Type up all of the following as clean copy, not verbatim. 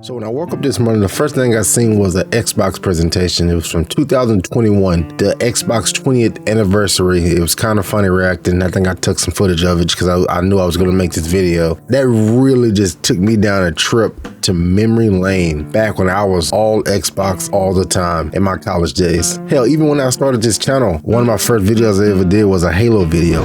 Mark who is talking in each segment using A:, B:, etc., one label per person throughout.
A: So when I woke up this morning, the first thing I seen was an Xbox presentation. It was from 2021, the Xbox 20th anniversary. It was kind of funny reacting. I think I took some footage of it because I knew I was going to make this video. That really just took me down a trip to memory lane back when I was all Xbox all the time in my college days. Hell, even when I started this channel, one of my first videos I ever did was a Halo video.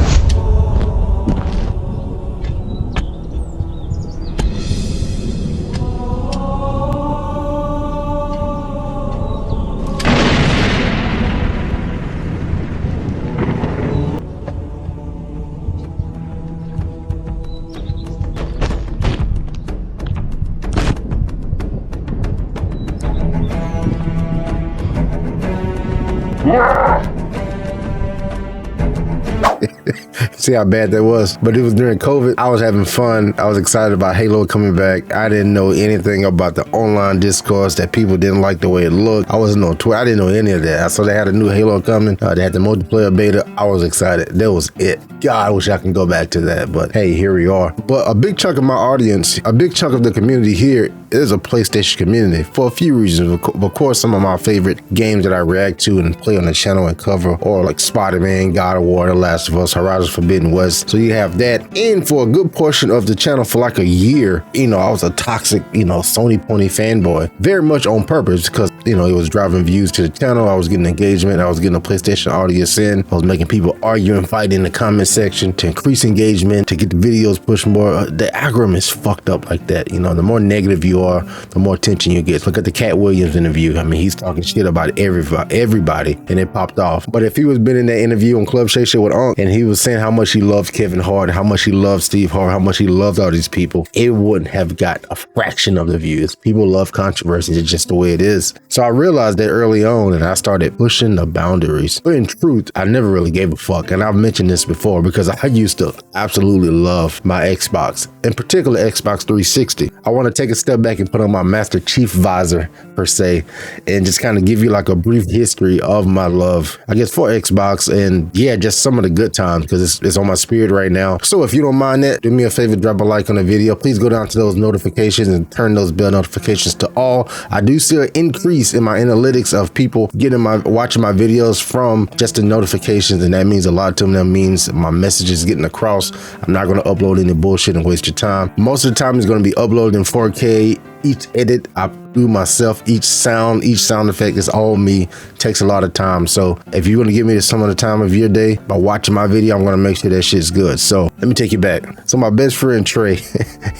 A: See how bad that was? But it was during COVID. I was having fun. I was excited about Halo coming back. I didn't know anything about the online discourse that people didn't like the way it looked. I wasn't on Twitter. I didn't know any of that. So they had a new Halo coming. They had the multiplayer beta. I was excited. That was it. God, I wish I can go back to that. But hey, here we are. But a big chunk of my audience, a big chunk of the community here is a PlayStation community for a few reasons. Of course, some of my favorite games that I react to and play on the channel and cover, or like Spider-Man, God of War, The Last of Us, Horizon Forbidden West. So you have that. And for a good portion of the channel for like a year, I was a toxic, Sony pony fanboy, very much on purpose because, it was driving views to the channel. I was getting engagement. I was getting a PlayStation audience in. I was making people argue and fight in the comment section to increase engagement, to get the videos pushed more. The algorithm is fucked up like that. The more negative you are, the more attention you get. Look at the Cat Williams interview. I mean, he's talking shit about everybody, and it popped off. But if he was been in that interview on Club Shay Shit with Unc, and he was saying how much he loves Kevin Hart, how much he loves Steve Hart, how much he loves all these people, it wouldn't have got a fraction of the views. People love controversy. It's just the way it is. So I realized that early on, and I started pushing the boundaries. But in truth, I never really gave a fuck. And I've mentioned this before because I used to absolutely love my Xbox, in particular Xbox 360. I want to take a step back and put on my Master Chief visor, per se, and just kind of give you like a brief history of my love, I guess, for Xbox, and yeah, just some of the good times, because it's on my spirit right now. So if you don't mind that, do me a favor, drop a like on the video. Please go down to those notifications and turn those bell notifications to all. I do see an increase in my analytics of people watching my videos from just the notifications, and that means a lot to them. That means my message is getting across. I'm not going to upload any bullshit and waste your time. Most of the time it's going to be uploaded in 4K. Each edit I do myself, each sound effect is all me. Takes a lot of time. So if you're going to give me some of the time of your day by watching my video, I'm going to make sure that shit's good. So let me take you back. So my best friend Trey,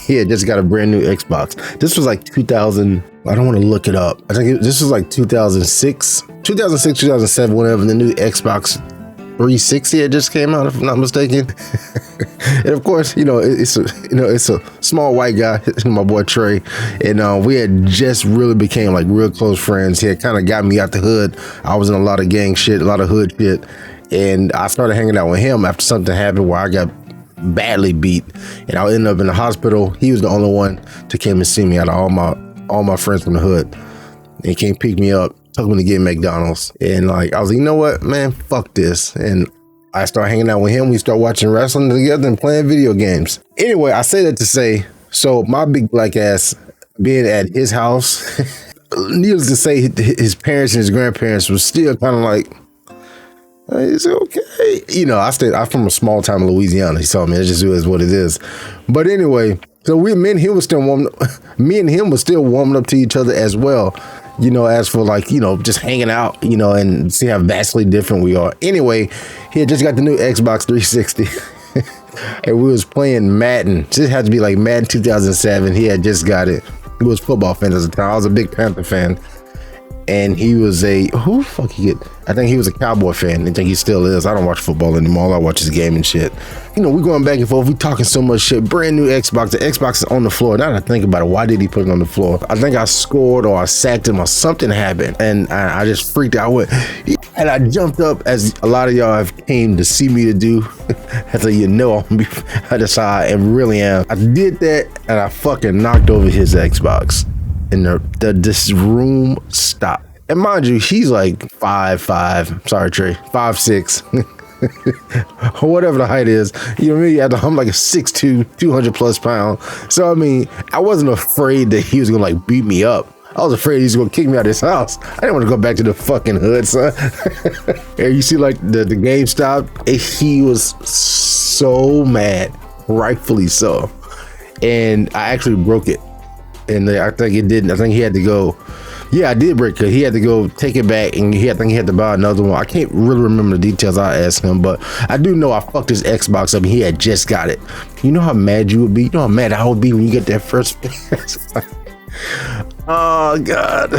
A: he had just got a brand new Xbox. This was like 2000. I don't want to look it up. I think this was like 2006, 2007, whenever the new Xbox 360 had just came out, if I'm not mistaken. And of course, it's a small white guy, my boy Trey, and we had just really became like real close friends. He had kind of got me out the hood. I was in a lot of gang shit, a lot of hood shit, and I started hanging out with him after something happened where I got badly beat, and I ended up in the hospital. He was the only one to come and see me out of all my friends from the hood. And he came pick me up, took me to get McDonald's, and I was like, you know what, man, fuck this. And I started hanging out with him. We started watching wrestling together and playing video games. Anyway, I say that to say, so my big black ass being at his house, needless to say, his parents and his grandparents was still kind of like, it's okay. I'm from a small town in Louisiana. He told me it just is what it is. But anyway, so me and him was still warming up to each other as well. As for just hanging out, and see how vastly different we are. Anyway, he had just got the new Xbox 360 and we was playing Madden. This had to be like Madden 2007. He had just got it. He was football fan at the time. I was a big Panther fan. And he was I think he was a Cowboy fan. I think he still is. I don't watch football anymore. All I watch is game and shit. We going back and forth. We talking so much shit. Brand new Xbox. The Xbox is on the floor. Now that I think about it, why did he put it on the floor? I think I scored or I sacked him or something happened. And I just freaked out. And I jumped up, as a lot of y'all have came to see me to do. That's how I just how I really am. I did that and I fucking knocked over his Xbox. And this room stopped. And mind you, he's like 5'5". Sorry, Trey, 5'6". or whatever the height is. You know what I mean? I'm like a 6'2", 200 plus pound. So I mean, I wasn't afraid that he was gonna like beat me up. I was afraid he was gonna kick me out of his house. I didn't want to go back to the fucking hood, son. And you see like the GameStop, he was so mad, rightfully so. And I actually broke it. And I think it didn't. I think he had to go. Yeah, I did break it. He had to go take it back, and I think he had to buy another one. I can't really remember the details. I asked him, but I do know I fucked his Xbox up, and he had just got it. You know how mad you would be? You know how mad I would be when you get that first oh God.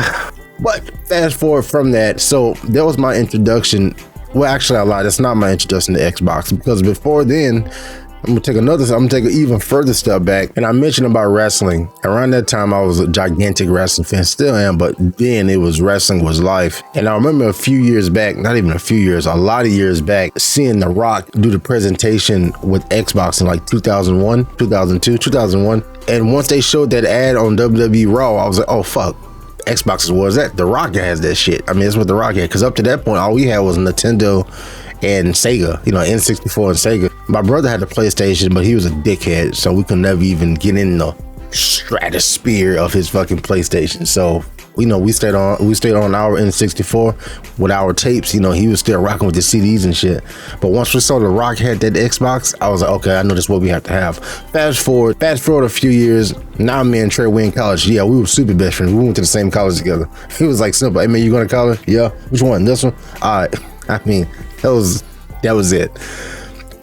A: But fast forward from that, so that was my introduction. Well, actually, I lied. That's not my introduction to Xbox, because before then, I'm gonna take an even further step back. And I mentioned about wrestling. Around that time, I was a gigantic wrestling fan, still am, but then it was wrestling was life. And I remember a few years back, not even a few years, a lot of years back, seeing The Rock do the presentation with Xbox in like 2001, 2002, 2001. And once they showed that ad on WWE Raw, I was like, oh fuck, Xbox is what is that? The Rock has that shit. I mean, that's what The Rock had. Because up to that point, all we had was Nintendo and Sega, you know, N64 and Sega. My brother had the PlayStation, but he was a dickhead, so we could never even get in the stratosphere of his fucking PlayStation. So, you know, we stayed on our N64 with our tapes. You know, he was still rocking with the CDs and shit. But once we saw The Rock had that Xbox, I was like, okay, I know this is what we have to have. Fast forward a few years. Now me and Trey, we in college. Yeah, we were super best friends. We went to the same college together. It was like simple. Hey man, you going to college? Yeah. Which one? This one? All right. I mean, that was it.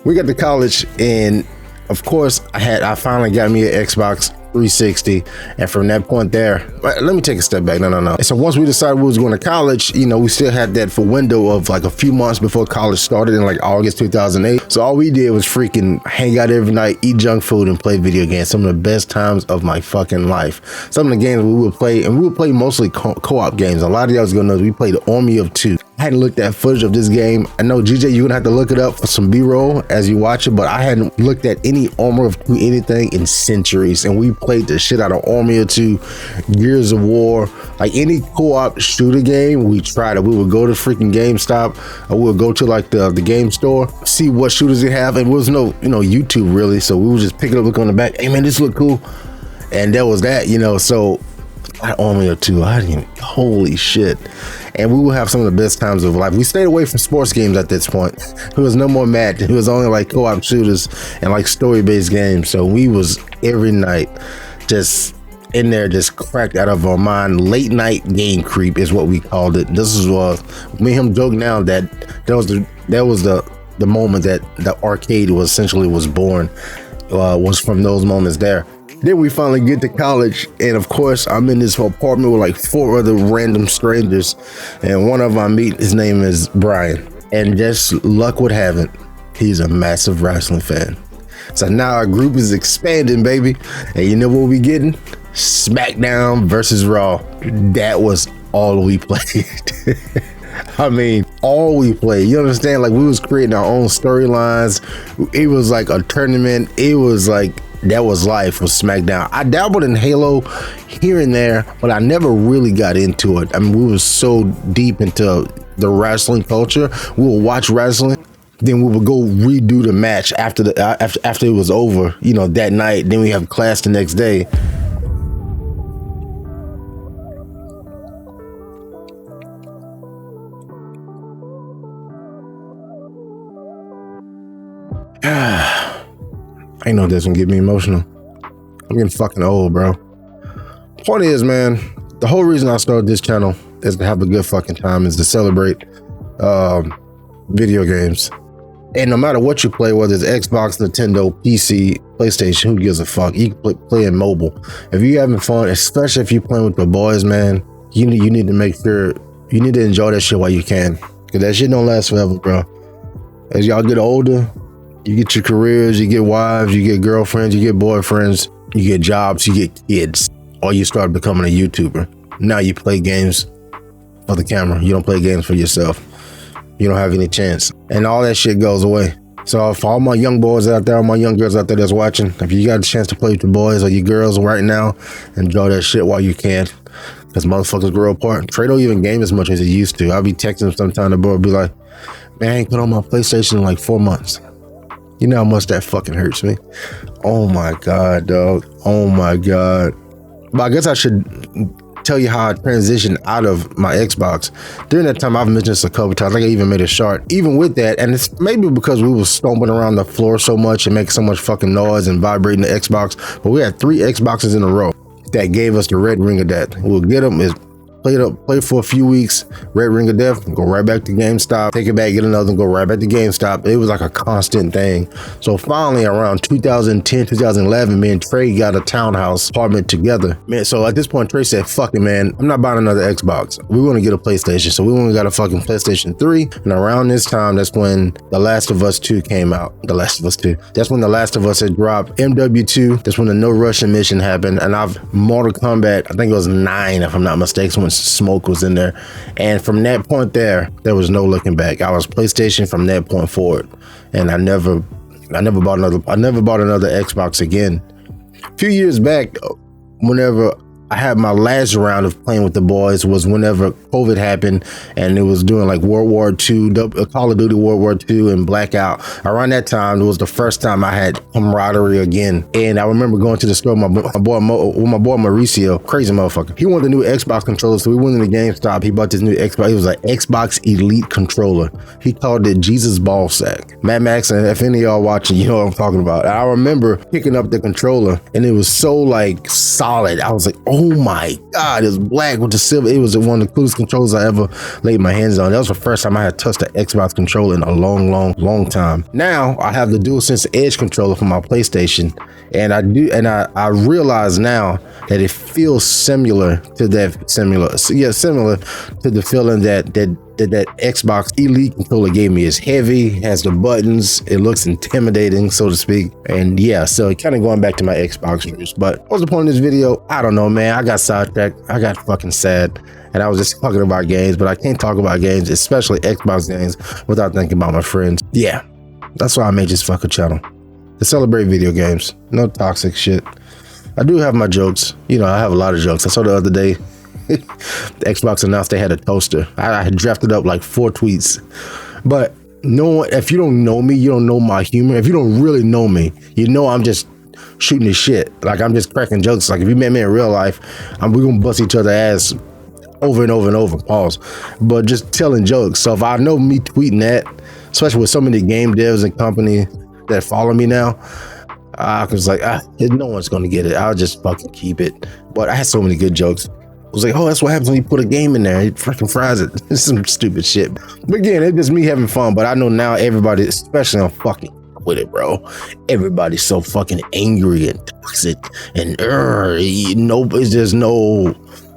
A: We got to college, and of course I finally got me an Xbox 360, and from that point there, let me take a step back. No. And so once we decided we was going to college, you know, we still had that for window of like a few months before college started in like August 2008. So all we did was freaking hang out every night, eat junk food, and play video games. Some of the best times of my fucking life. Some of the games we would play, and we would play mostly co-op games. A lot of y'all was gonna know we played Army of Two. I hadn't looked at footage of this game. I know GJ, you're gonna have to look it up for some B-roll as you watch it, but I hadn't looked at any Armor of Two anything in centuries, and we played the shit out of Army of Two, Gears of War, like any co-op shooter game. We tried it. We would go to freaking GameStop, or we would go to like the game store, see what shooters they have, and there was no, you know, YouTube really, so we would just pick it up, look on the back, hey man, this look cool, and that was that, you know. So Army of Two, holy shit. And we will have some of the best times of life. We stayed away from sports games at this point. It was no more Madden. It was only like co-op shooters and like story-based games. So we was every night just in there, just cracked out of our mind. Late night game creep is what we called it. This is what me and him joke now that was the moment that the arcade was born, was from those moments there. Then we finally get to college, and of course, I'm in this apartment with like 4 other random strangers, and one of them I meet, his name is Brian, and just luck would have it, he's a massive wrestling fan. So now our group is expanding, baby, and you know what we getting? SmackDown versus Raw. That was all we played. I mean, all we played. You understand? Like, we was creating our own storylines. It was like a tournament. It was like, that was life, was SmackDown. I dabbled in Halo here and there, but I never really got into it. I mean, we were so deep into the wrestling culture. We would watch wrestling, then we would go redo the match after it was over, you know, that night. Then we have class the next day. I know this gonna get me emotional. I'm getting fucking old, bro. Point is, man, the whole reason I started this channel is to have a good fucking time, is to celebrate video games. And no matter what you play, whether it's Xbox, Nintendo, PC, PlayStation, who gives a fuck? You can play in mobile. If you're having fun, especially if you're playing with the boys, man, you need to make sure, you need to enjoy that shit while you can. Because that shit don't last forever, bro. As y'all get older, you get your careers, you get wives, you get girlfriends, you get boyfriends, you get jobs, you get kids, or you start becoming a YouTuber. Now you play games for the camera. You don't play games for yourself. You don't have any chance. And all that shit goes away. So for all my young boys out there, all my young girls out there that's watching, if you got a chance to play with your boys or your girls right now, enjoy that shit while you can. Because motherfuckers grow apart. Trey don't even game as much as he used to. I'll be texting him sometime, the boy be like, Man, I ain't put on my PlayStation in like 4 months. You know how much that fucking hurts me. Oh my God, dog. Oh my God. But I guess I should tell you how I transitioned out of my Xbox. During that time, I've mentioned this a couple times. I think I even made a short. Even with that, and it's maybe because we were stomping around the floor so much and making so much fucking noise and vibrating the Xbox, but we had 3 Xboxes in a row that gave us the red ring of death. We'll get them, play for a few weeks, red ring of death, go right back to GameStop, take it back, get another, go right back to GameStop. It was like a constant thing. So finally around 2010, 2011, me and Trey got a townhouse apartment together. Man, so at this point, Trey said, fuck it, man, I'm not buying another Xbox. We want to get a PlayStation. So we only got a fucking PlayStation 3. And around this time, that's when The Last of Us 2 came out. The Last of Us 2. That's when The Last of Us had dropped. MW2, that's when the No Russian mission happened. And Mortal Kombat, I think it was 9, if I'm not mistaken, when Smoke was in there. And from that point there was no looking back. I was PlayStation from that point forward. And I never bought another Xbox again. A few years back, whenever I had my last round of playing with the boys was whenever COVID happened, and it was doing like World War II, Call of Duty World War II and Blackout. Around that time, it was the first time I had camaraderie again. And I remember going to the store with my boy Mauricio, crazy motherfucker. He wanted a new Xbox controller, so we went to the GameStop. He bought this new Xbox. It was an Xbox Elite controller. He called it Jesus Ballsack. Mad Max, and if any of y'all watching, you know what I'm talking about. I remember picking up the controller, and it was so like solid. I was like, oh my God, it's black with the silver. It was one of the coolest controllers I ever laid my hands on. That was the first time I had touched the Xbox controller in a long time. Now I have the DualSense Edge controller for my PlayStation, and I realize now that it feels similar to the feeling that Xbox Elite controller gave me. Is heavy, has the buttons, it looks intimidating, so to speak. And yeah, so kind of going back to my Xbox roots. But what was the point of this video? I don't know, man. I got sidetracked. I got fucking sad. And I was just talking about games, but I can't talk about games, especially Xbox games, without thinking about my friends. Yeah, that's why I made this fucking channel, to celebrate video games. No toxic shit. I do have my jokes. You know, I have a lot of jokes. I saw the other day, the Xbox announced they had a toaster. I had drafted up like 4 tweets. But no, if you don't know me, you don't know my humor. If you don't really know me, you know I'm just shooting the shit. Like, I'm just cracking jokes. Like, if you met me in real life, we're gonna bust each other's ass over and over and over, pause. But just telling jokes. So if I know me tweeting that, especially with so many game devs and companies that follow me now, I was like, no one's gonna get it. I'll just fucking keep it. But I had so many good jokes. I was like, oh, that's what happens when you put a game in there. It freaking fries it. It's some stupid shit. But again, it's just me having fun. But I know now everybody, especially on fucking with it, bro. Everybody's so fucking angry and toxic and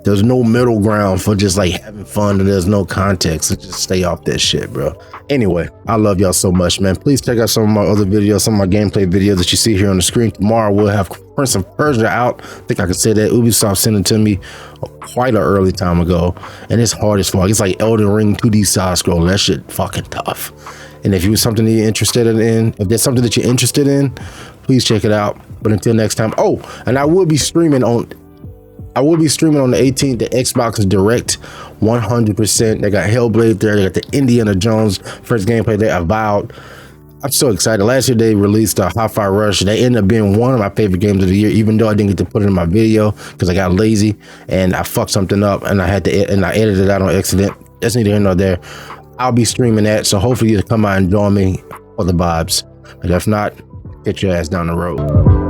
A: there's no middle ground for just like having fun, and there's no context. So just stay off that shit, bro. Anyway, I love y'all so much, man. Please check out some of my other videos, some of my gameplay videos that you see here on the screen. Tomorrow we'll have Prince of Persia out. I think I can say that. Ubisoft sent it to me quite an early time ago, and it's hard as fuck. It's like Elden Ring 2D side scroll. That shit fucking tough. And if you something that you're interested in, if there's something that you're interested in, please check it out. But until next time, and I will be streaming on the 18th, the Xbox Direct 100%. They got Hellblade there. They got the Indiana Jones first gameplay there, Avowed. I'm so excited. Last year they released Hi-Fi Rush. They ended up being one of my favorite games of the year, even though I didn't get to put it in my video because I got lazy and I fucked something up and I edited it out on accident. That's neither here nor there. I'll be streaming that, so hopefully you come out and join me for the vibes. But if not, get your ass down the road.